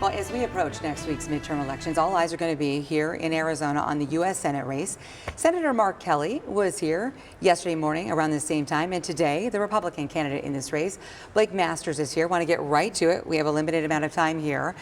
Well, as we approach next week's midterm elections, all eyes are going to be here in Arizona on the U.S. Senate race. Senator Mark Kelly was here yesterday morning around the same time, and today the Republican candidate in this race, Blake Masters, is here. Want to get right to it. We have a limited amount of time here.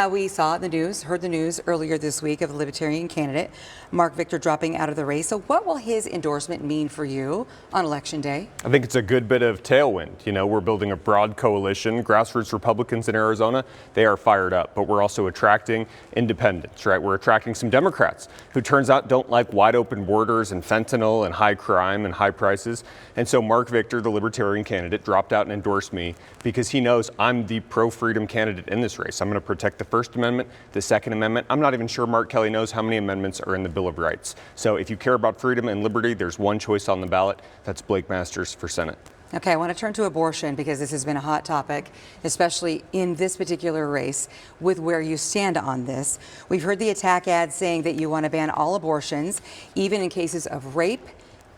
We saw the news, heard the news earlier this week of the Libertarian candidate, Mark Victor, dropping out of the race. So what will his endorsement mean for you on Election Day? I think it's a good bit of tailwind. You know, we're building a broad coalition. Grassroots Republicans in Arizona, they are fired up. But we're also attracting independents, right? We're attracting some Democrats who turns out don't like wide open borders and fentanyl and high crime and high prices. And so Mark Victor, the Libertarian candidate, dropped out and endorsed me because he knows I'm the pro-freedom candidate in this race. I'm going to protect the First Amendment, the Second Amendment. I'm not even sure Mark Kelly knows how many amendments are in the Bill of Rights. So if you care about freedom and liberty, there's one choice on the ballot. That's Blake Masters for Senate. Okay, I want to turn to abortion because this has been a hot topic, especially in this particular race with where you stand on this. We've heard the attack ad saying that you want to ban all abortions, even in cases of rape,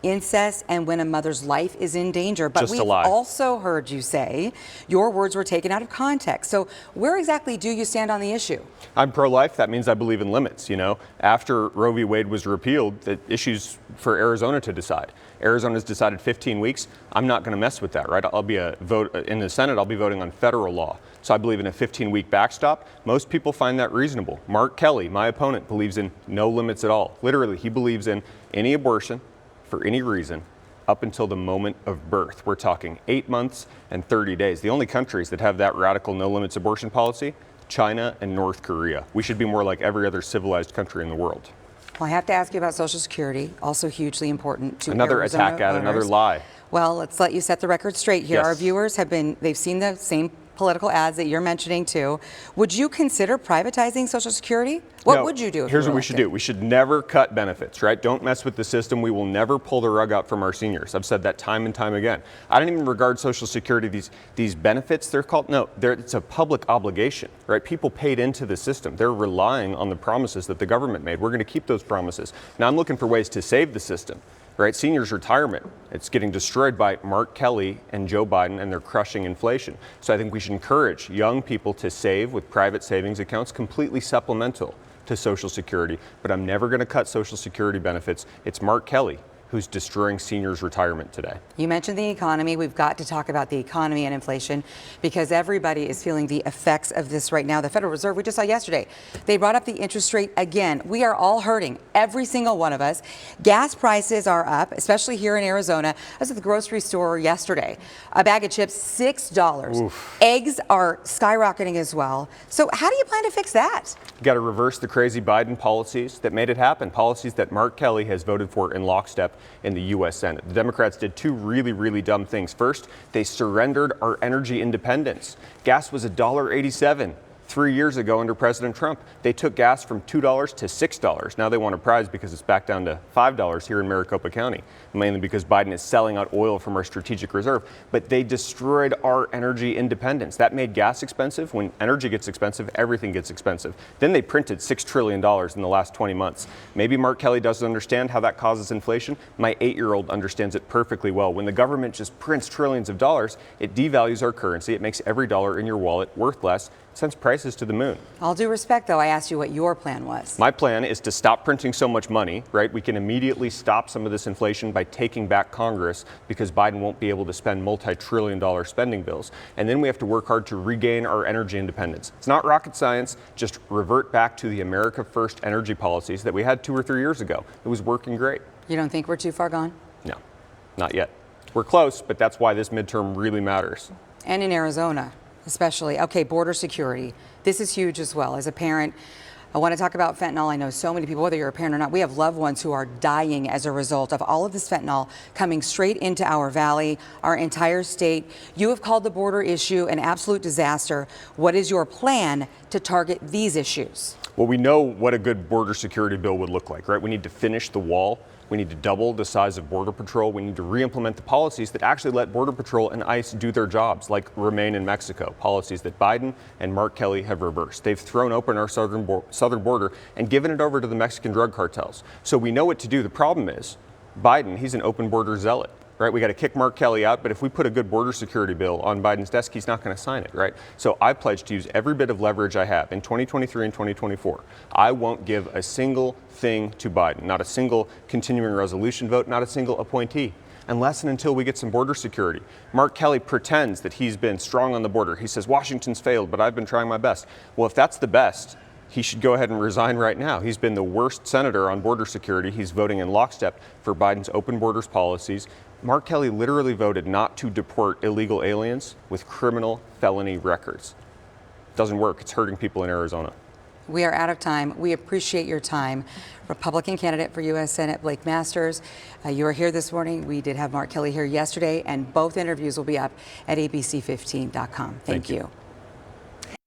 incest, and when a mother's life is in danger. But we've also heard you say your words were taken out of context. So where exactly do you stand on the issue? I'm pro-life. That means I believe in limits. You know, after Roe v. Wade was repealed, the issues for Arizona to decide. Arizona's decided 15 weeks. I'm not going to mess with that, right? I'll be a vote in the Senate. I'll be voting on federal law. So I believe in a 15-week backstop. Most people find that reasonable. Mark Kelly, my opponent, believes in no limits at all. Literally, he believes in any abortion for any reason up until the moment of birth. We're talking 8 months and 30 days. The only countries that have that radical no limits abortion policy, China and North Korea. We should be more like every other civilized country in the world. Well, I have to ask you about Social Security, also hugely important to another Arizona attack ad, voters. another lie. Well, let's let you set the record straight here. Yes. Our viewers they've seen the same political ads that you're mentioning too. Would you consider privatizing Social Security? What would you do? Here's what we should do. We should never cut benefits, right? Don't mess with the system. We will never pull the rug out from our seniors. I've said that time and time again. I don't even regard Social Security, these benefits, they're called, no, it's a public obligation, right? People paid into the system. They're relying on the promises that the government made. We're going to keep those promises. Now I'm looking for ways to save the system. Right, seniors' retirement, it's getting destroyed by Mark Kelly and Joe Biden, and they're crushing inflation. So I think we should encourage young people to save with private savings accounts, completely supplemental to Social Security. But I'm never going to cut Social Security benefits. It's Mark Kelly who's destroying seniors' retirement today. You mentioned the economy. We've got to talk about the economy and inflation because everybody is feeling the effects of this right now. The Federal Reserve, we just saw yesterday, they brought up the interest rate again. We are all hurting, every single one of us. Gas prices are up, especially here in Arizona. I was at the grocery store yesterday. A bag of chips, $6. Oof. Eggs are skyrocketing as well. So how do you plan to fix that? You got to reverse the crazy Biden policies that made it happen, policies that Mark Kelly has voted for in lockstep in the U.S. Senate. The Democrats did two really dumb things. First, they surrendered our energy independence. Gas was $1.87 3 years ago under President Trump. They took gas from $2 to $6. Now they want a prize because it's back down to $5 here in Maricopa County, mainly because Biden is selling out oil from our strategic reserve. But they destroyed our energy independence. That made gas expensive. When energy gets expensive, everything gets expensive. Then they printed $6 trillion in the last 20 months. Maybe Mark Kelly doesn't understand how that causes inflation. My 8-year-old understands it perfectly well. When the government just prints trillions of dollars, it devalues our currency. It makes every dollar in your wallet worth less. Sends prices to the moon. All due respect, though, I asked you what your plan was. My plan is to stop printing so much money, right? We can immediately stop some of this inflation by taking back Congress because Biden won't be able to spend multi-trillion-dollar spending bills. And then we have to work hard to regain our energy independence. It's not rocket science. Just revert back to the America First energy policies that we had 2 or 3 years ago. It was working great. You don't think we're too far gone? No, not yet. We're close, but that's why this midterm really matters. And in Arizona. Especially. Okay, border security. This is huge as well. As a parent, I want to talk about fentanyl. I know so many people, whether you're a parent or not, we have loved ones who are dying as a result of all of this fentanyl coming straight into our valley, our entire state. You have called the border issue an absolute disaster. What is your plan to target these issues? Well, we know what a good border security bill would look like, right? We need to finish the wall. We need to double the size of Border Patrol. We need to re-implement the policies that actually let Border Patrol and ICE do their jobs, like remain in Mexico, policies that Biden and Mark Kelly have reversed. They've thrown open our southern border and given it over to the Mexican drug cartels. So we know what to do. The problem is Biden, he's an open border zealot. right? We got to kick Mark Kelly out, but if we put a good border security bill on Biden's desk, he's not going to sign it, right? So I pledge to use every bit of leverage I have in 2023 and 2024. I won't give a single thing to Biden, not a single continuing resolution vote, not a single appointee, unless and until we get some border security. Mark Kelly pretends that he's been strong on the border. He says, Washington's failed, but I've been trying my best. Well, if that's the best, he should go ahead and resign right now. He's been the worst senator on border security. He's voting in lockstep for Biden's open borders policies. Mark Kelly literally voted not to deport illegal aliens with criminal felony records. Doesn't work. It's hurting people in Arizona. We are out of time. We appreciate your time. Republican candidate for U.S. Senate, Blake Masters, you are here this morning. We did have Mark Kelly here yesterday, and both interviews will be up at ABC15.com. Thank you.